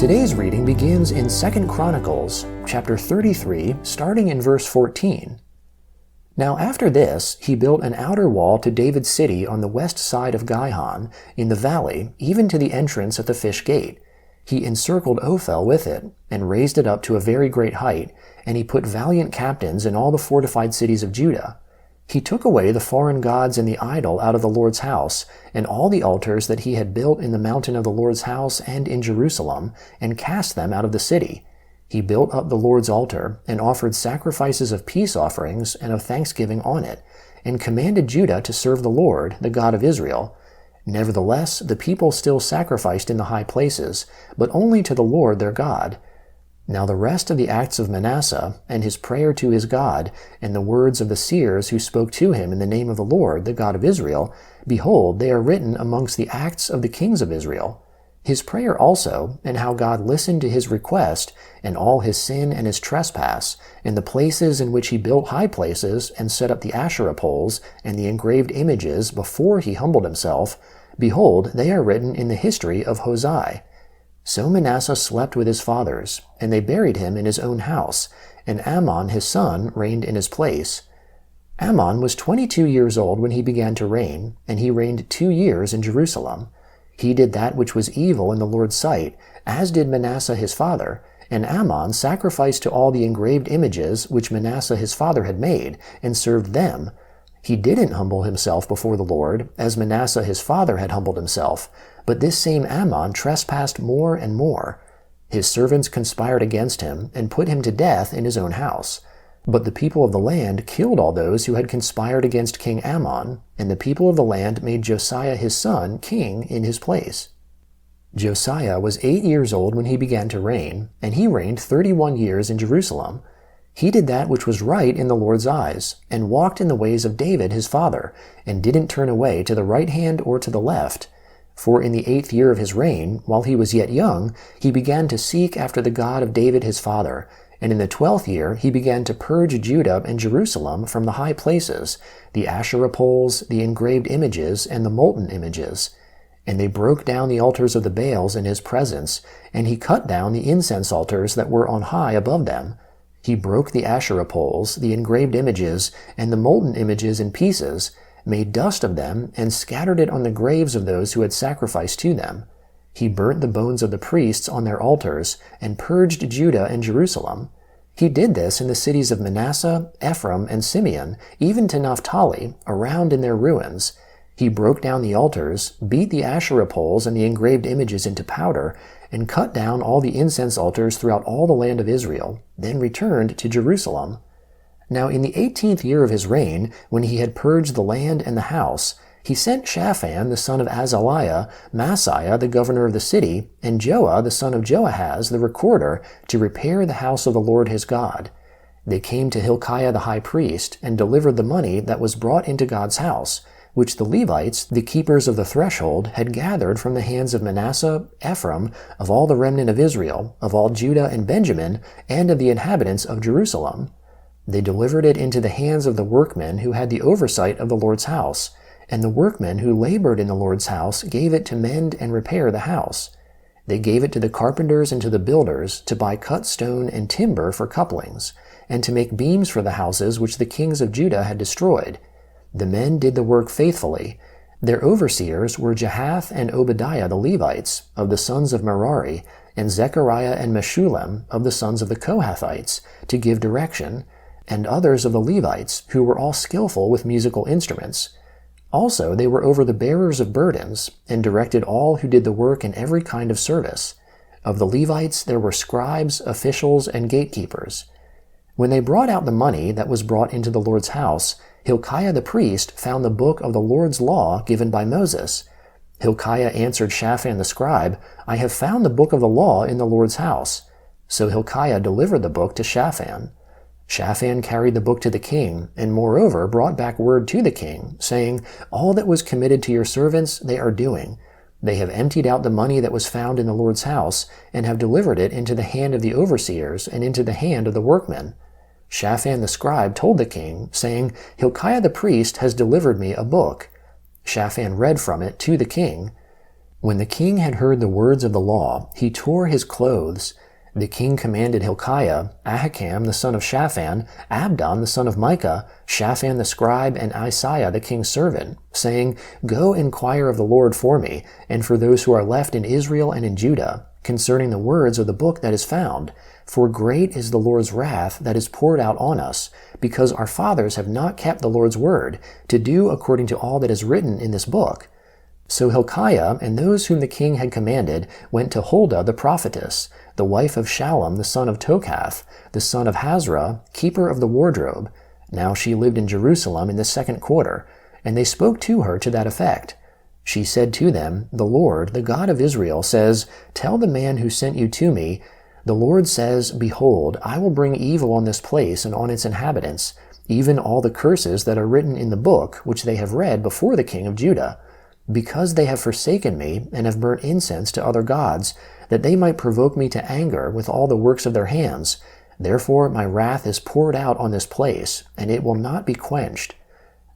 Today's reading begins in 2 Chronicles, chapter 33, starting in verse 14. Now after this, he built an outer wall to David's city on the west side of Gihon, in the valley, even to the entrance at the fish gate. He encircled Ophel with it, and raised it up to a very great height, and he put valiant captains in all the fortified cities of Judah. He took away the foreign gods and the idol out of the Lord's house, and all the altars that he had built in the mountain of the Lord's house and in Jerusalem, and cast them out of the city. He built up the Lord's altar, and offered sacrifices of peace offerings and of thanksgiving on it, and commanded Judah to serve the Lord, the God of Israel. Nevertheless, the people still sacrificed in the high places, but only to the Lord their God. Now the rest of the acts of Manasseh, and his prayer to his God, and the words of the seers who spoke to him in the name of the Lord, the God of Israel, behold, they are written amongst the acts of the kings of Israel. His prayer also, and how God listened to his request, and all his sin and his trespass, and the places in which he built high places, and set up the Asherah poles, and the engraved images before he humbled himself, behold, they are written in the history of Hosea. So Manasseh slept with his fathers, and they buried him in his own house, and Amon his son reigned in his place. Amon was 22 years old when he began to reign, and he reigned 2 years in Jerusalem. He did that which was evil in the Lord's sight, as did Manasseh his father, and Amon sacrificed to all the engraved images which Manasseh his father had made, and served them. He didn't humble himself before the Lord, as Manasseh his father had humbled himself, but this same Amon trespassed more and more. His servants conspired against him, and put him to death in his own house. But the people of the land killed all those who had conspired against King Amon, and the people of the land made Josiah his son king in his place. Josiah was 8 years old when he began to reign, and he reigned 31 years in Jerusalem. He did that which was right in the Lord's eyes, and walked in the ways of David his father, and didn't turn away to the right hand or to the left. For in the 8th year of his reign, while he was yet young, he began to seek after the God of David his father, and in the 12th year he began to purge Judah and Jerusalem from the high places, the Asherah poles, the engraved images, and the molten images. And they broke down the altars of the Baals in his presence, and he cut down the incense altars that were on high above them. He broke the Asherah poles, the engraved images, and the molten images in pieces, made dust of them, and scattered it on the graves of those who had sacrificed to them. He burnt the bones of the priests on their altars, and purged Judah and Jerusalem. He did this in the cities of Manasseh, Ephraim, and Simeon, even to Naphtali, around in their ruins. He broke down the altars, beat the Asherah poles and the engraved images into powder, and cut down all the incense altars throughout all the land of Israel, then returned to Jerusalem. Now in the 18th year of his reign, when he had purged the land and the house, he sent Shaphan the son of Azaliah, Maaseiah the governor of the city, and Joah the son of Joahaz the recorder, to repair the house of the Lord his God. They came to Hilkiah the high priest, and delivered the money that was brought into God's house, which the Levites, the keepers of the threshold, had gathered from the hands of Manasseh, Ephraim, of all the remnant of Israel, of all Judah and Benjamin, and of the inhabitants of Jerusalem. They delivered it into the hands of the workmen who had the oversight of the Lord's house, and the workmen who labored in the Lord's house gave it to mend and repair the house. They gave it to the carpenters and to the builders to buy cut stone and timber for couplings, and to make beams for the houses which the kings of Judah had destroyed. The men did the work faithfully. Their overseers were Jahath and Obadiah the Levites, of the sons of Merari, and Zechariah and Meshullam, of the sons of the Kohathites, to give direction, and others of the Levites, who were all skillful with musical instruments. Also they were over the bearers of burdens, and directed all who did the work in every kind of service. Of the Levites there were scribes, officials, and gatekeepers. When they brought out the money that was brought into the Lord's house, Hilkiah the priest found the book of the Lord's law given by Moses. Hilkiah answered Shaphan the scribe, "I have found the book of the law in the Lord's house." So Hilkiah delivered the book to Shaphan. Shaphan carried the book to the king, and moreover brought back word to the king, saying, "All that was committed to your servants they are doing. They have emptied out the money that was found in the Lord's house, and have delivered it into the hand of the overseers and into the hand of the workmen." Shaphan the scribe told the king, saying, "Hilkiah the priest has delivered me a book." Shaphan read from it to the king. When the king had heard the words of the law, he tore his clothes. The king commanded Hilkiah, Ahikam the son of Shaphan, Abdon the son of Micah, Shaphan the scribe, and Isaiah the king's servant, saying, Go inquire of the Lord for me, and for those who are left in Israel and in Judah, concerning the words of the book that is found. For great is the Lord's wrath that is poured out on us, because our fathers have not kept the Lord's word, to do according to all that is written in this book. So Hilkiah and those whom the king had commanded went to Huldah the prophetess, the wife of Shallum the son of Tokath, the son of Hazra, keeper of the wardrobe. Now she lived in Jerusalem in the 2nd quarter, and they spoke to her to that effect. She said to them, The Lord, the God of Israel, says, Tell the man who sent you to me, The Lord says, Behold, I will bring evil on this place and on its inhabitants, even all the curses that are written in the book which they have read before the king of Judah, because they have forsaken me and have burnt incense to other gods, that they might provoke me to anger with all the works of their hands. Therefore my wrath is poured out on this place, and it will not be quenched.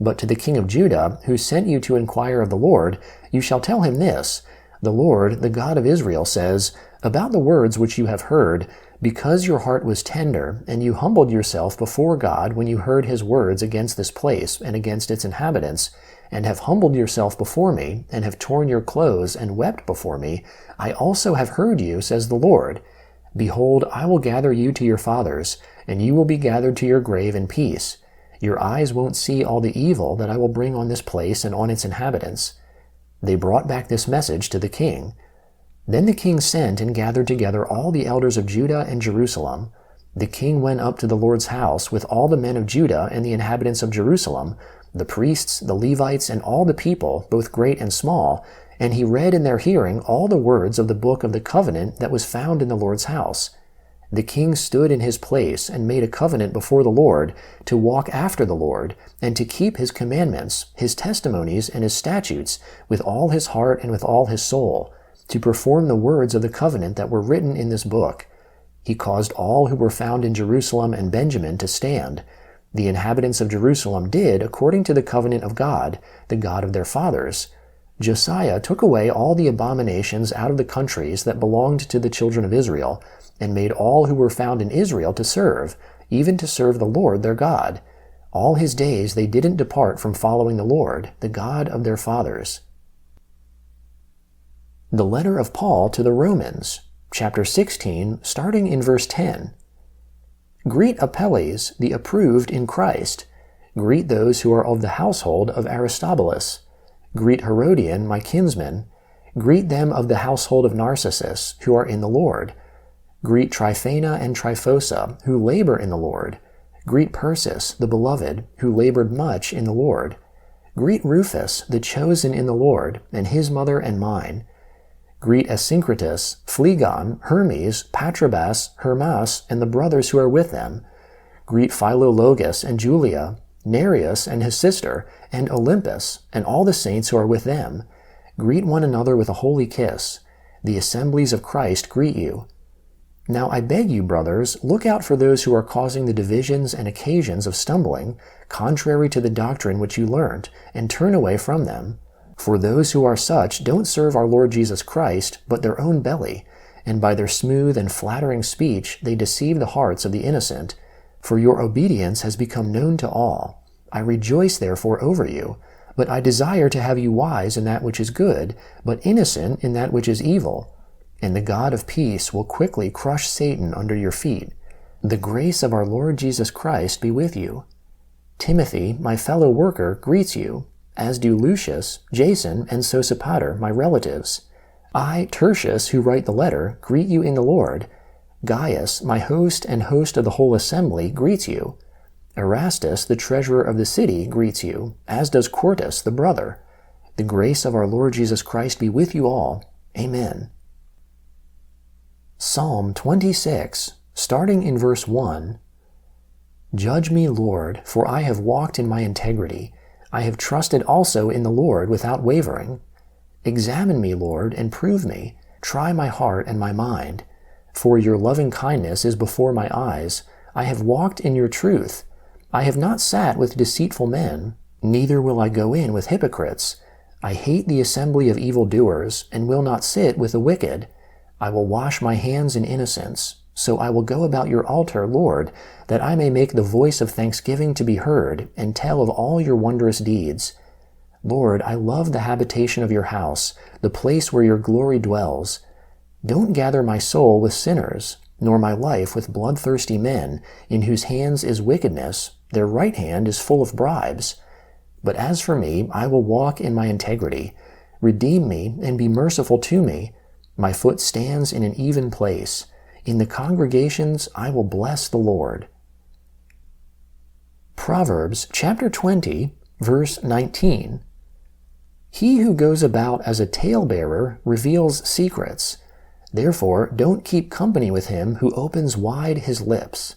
But to the king of Judah, who sent you to inquire of the Lord, you shall tell him this, The Lord, the God of Israel, says, About the words which you have heard, because your heart was tender, and you humbled yourself before God when you heard his words against this place and against its inhabitants, and have humbled yourself before me, and have torn your clothes, and wept before me, I also have heard you, says the Lord. Behold, I will gather you to your fathers, and you will be gathered to your grave in peace. Your eyes won't see all the evil that I will bring on this place and on its inhabitants. They brought back this message to the king. Then the king sent and gathered together all the elders of Judah and Jerusalem. The king went up to the Lord's house with all the men of Judah and the inhabitants of Jerusalem, the priests, the Levites, and all the people, both great and small, and he read in their hearing all the words of the book of the covenant that was found in the Lord's house. The king stood in his place and made a covenant before the Lord to walk after the Lord and to keep his commandments, his testimonies, and his statutes with all his heart and with all his soul, to perform the words of the covenant that were written in this book. He caused all who were found in Jerusalem and Benjamin to stand. The inhabitants of Jerusalem did according to the covenant of God, the God of their fathers. Josiah took away all the abominations out of the countries that belonged to the children of Israel, and made all who were found in Israel to serve, even to serve the Lord their God. All his days they didn't depart from following the Lord, the God of their fathers. The letter of Paul to the Romans, chapter 16, starting in verse 10. Greet Apelles, the approved in Christ. Greet those who are of the household of Aristobulus. Greet Herodion, my kinsman. Greet them of the household of Narcissus, who are in the Lord. Greet Tryphena and Tryphosa, who labor in the Lord. Greet Persis, the beloved, who labored much in the Lord. Greet Rufus, the chosen in the Lord, and his mother and mine. Greet Asyncritus, Phlegon, Hermes, Patrobas, Hermas, and the brothers who are with them. Greet Philologus and Julia, Nereus and his sister, and Olympus, and all the saints who are with them. Greet one another with a holy kiss. The assemblies of Christ greet you. Now I beg you, brothers, look out for those who are causing the divisions and occasions of stumbling, contrary to the doctrine which you learnt, and turn away from them. For those who are such don't serve our Lord Jesus Christ, but their own belly, and by their smooth and flattering speech they deceive the hearts of the innocent. For your obedience has become known to all. I rejoice therefore over you, but I desire to have you wise in that which is good, but innocent in that which is evil. And the God of peace will quickly crush Satan under your feet. The grace of our Lord Jesus Christ be with you. Timothy, my fellow worker, greets you, as do Lucius, Jason, and Sosipater, my relatives. I, Tertius, who write the letter, greet you in the Lord. Gaius, my host and host of the whole assembly, greets you. Erastus, the treasurer of the city, greets you, as does Quartus, the brother. The grace of our Lord Jesus Christ be with you all. Amen. Psalm 26, starting in verse 1. Judge me, Lord, for I have walked in my integrity. I have trusted also in the Lord without wavering. Examine me, Lord, and prove me. Try my heart and my mind. For your loving kindness is before my eyes. I have walked in your truth. I have not sat with deceitful men, neither will I go in with hypocrites. I hate the assembly of evildoers, and will not sit with the wicked. I will wash my hands in innocence. So I will go about your altar, Lord, that I may make the voice of thanksgiving to be heard, and tell of all your wondrous deeds. Lord, I love the habitation of your house, the place where your glory dwells. Don't gather my soul with sinners, nor my life with bloodthirsty men, in whose hands is wickedness, their right hand is full of bribes. But as for me, I will walk in my integrity. Redeem me and be merciful to me. My foot stands in an even place. In the congregations I will bless the Lord. Proverbs chapter 20, verse 19. He who goes about as a talebearer reveals secrets. Therefore, don't keep company with him who opens wide his lips.